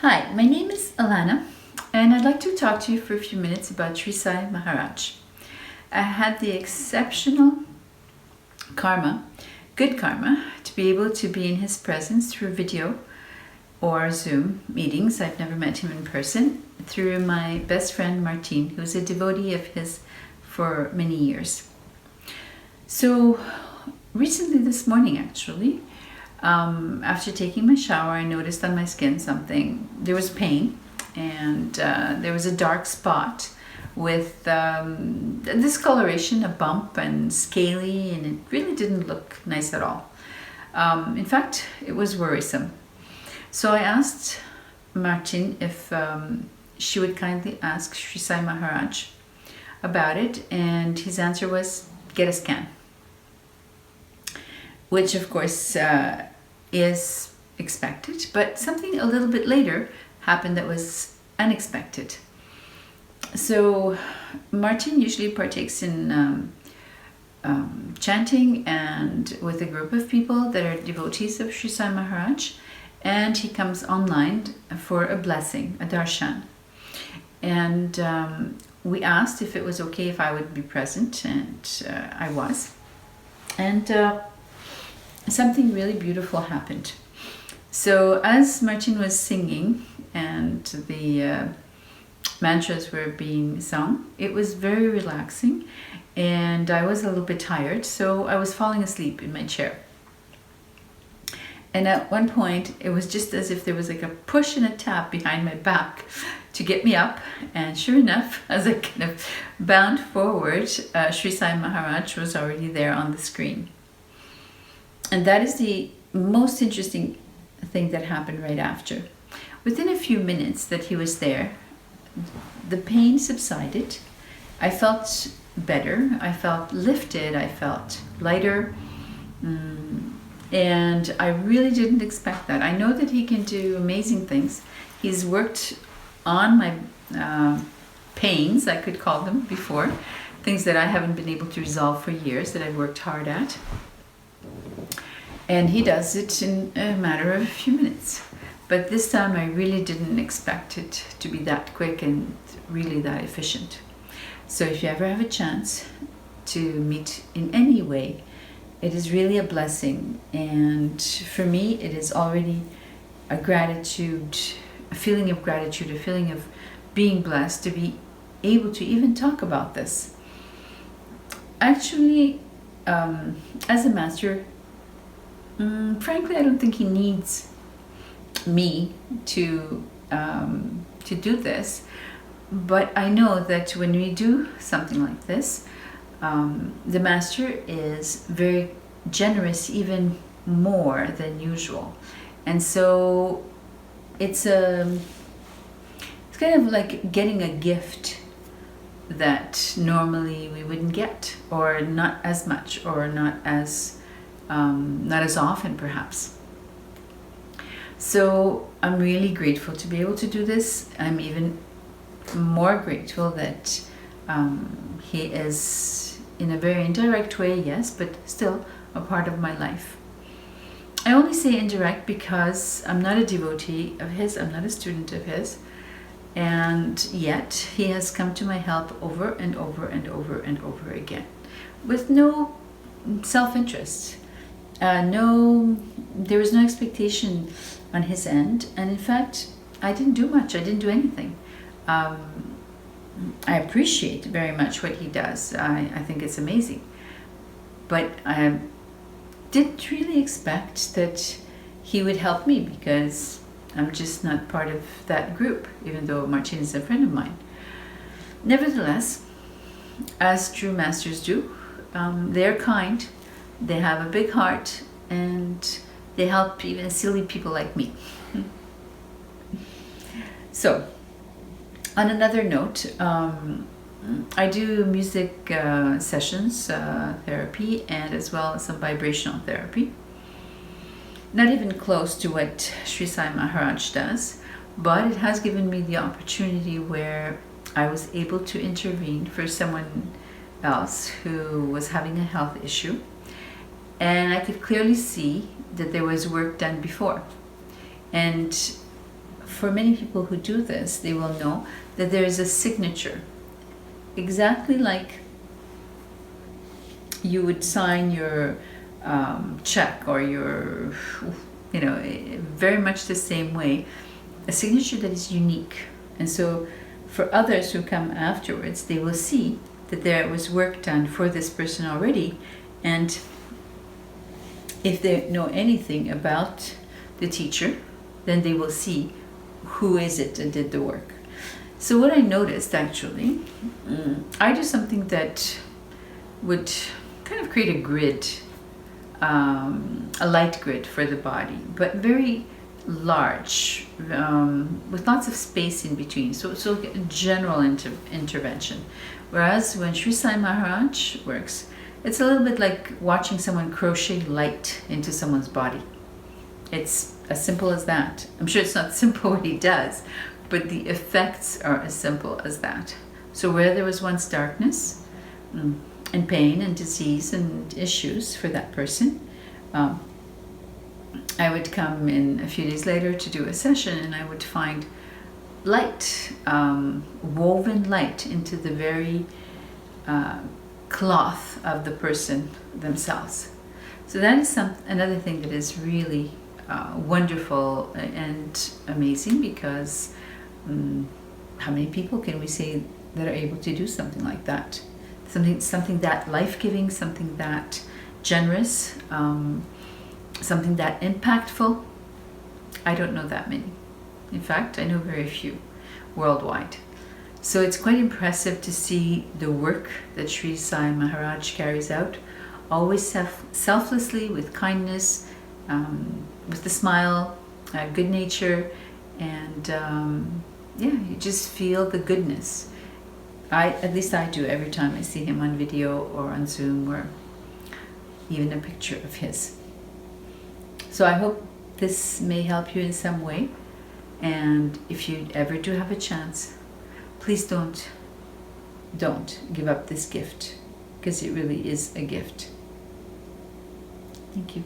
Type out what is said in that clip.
Hi, my name is Alana, and I'd like to talk to you for a few minutes about Sri Sai Maharaj. I had the exceptional karma, good karma, to be able to be in his presence through video or Zoom meetings. I've never met him in person, through my best friend Martine, who's a devotee of his for many years. So recently, this morning actually, after taking my shower, I noticed on my skin there was pain, and there was a dark spot with discoloration, a bump, and scaly, and it really didn't look nice at all. In fact, it was worrisome. So I asked Martin if she would kindly ask Sri Sai Maharaj about it, and his answer was, get a scan. Which of course is expected, but something a little bit later happened that was unexpected. So Martin usually partakes in chanting and with a group of people that are devotees of Sri Sai Maharaj, and he comes online for a blessing, a darshan. And we asked if it was okay if I would be present, and I was. And something really beautiful happened. So as Martin was singing and the mantras were being sung, it was very relaxing, and I was a little bit tired, so I was falling asleep in my chair. And at one point, it was just as if there was like a push and a tap behind my back to get me up. And sure enough, as I kind of bound forward, Sri Sai Maharaj was already there on the screen. And that is the most interesting thing that happened right after. Within a few minutes that he was there, the pain subsided. I felt better. I felt lifted. I felt lighter. And I really didn't expect that. I know that he can do amazing things. He's worked on my pains, I could call them, before. Things that I haven't been able to resolve for years, that I've worked hard at. And he does it in a matter of a few minutes. But this time I really didn't expect it to be that quick and really that efficient. So if you ever have a chance to meet in any way, it is really a blessing. And for me, it is already a gratitude, a feeling of gratitude, a feeling of being blessed to be able to even talk about this. Actually, as a master, frankly, I don't think he needs me to do this, but I know that when we do something like this, the master is very generous, even more than usual, and so it's kind of like getting a gift that normally we wouldn't get, or not as much, or not as often perhaps. So I'm really grateful to be able to do this. I'm even more grateful that he is, in a very indirect way, yes, but still a part of my life. I only say indirect because I'm not a devotee of his, I'm not a student of his, and yet he has come to my help over and over and over and over again, with no self-interest. There was no expectation on his end, and in fact, I didn't do much. I didn't do anything. I appreciate very much what he does. I think it's amazing, but I didn't really expect that he would help me, because I'm just not part of that group, even though Martin is a friend of mine. Nevertheless, as true masters do, they're kind. They have a big heart, and they help even silly people like me. So, on another note, I do music sessions, therapy, and as well as some vibrational therapy. Not even close to what Sri Sai Maharaj does, but it has given me the opportunity where I was able to intervene for someone else who was having a health issue. And I could clearly see that there was work done before. And for many people who do this, they will know that there is a signature, exactly like you would sign your check or your, very much the same way, a signature that is unique. And so for others who come afterwards, they will see that there was work done for this person already. And if they know anything about the teacher, then they will see who is it that did the work. So what I noticed actually, I do something that would kind of create a grid, a light grid for the body, but very large, with lots of space in between. So it's a general intervention. Whereas when Sri Sai Maharaj works, it's a little bit like watching someone crochet light into someone's body. It's as simple as that. I'm sure it's not simple what he does, but the effects are as simple as that. So where there was once darkness and pain and disease and issues for that person, I would come in a few days later to do a session, and I would find light, woven light into the very cloth of the person themselves. So that is another thing that is really wonderful and amazing, because how many people can we say that are able to do something like that? Something that life-giving, something that generous, something that impactful. I don't know that many. In fact, I know very few worldwide. So it's quite impressive to see the work that Sri Sai Maharaj carries out, always selflessly, with kindness, with a smile, good nature, and you just feel the goodness. At least I do every time I see him on video or on Zoom or even a picture of his. So I hope this may help you in some way. And if you ever do have a chance, please don't give up this gift, because it really is a gift. Thank you.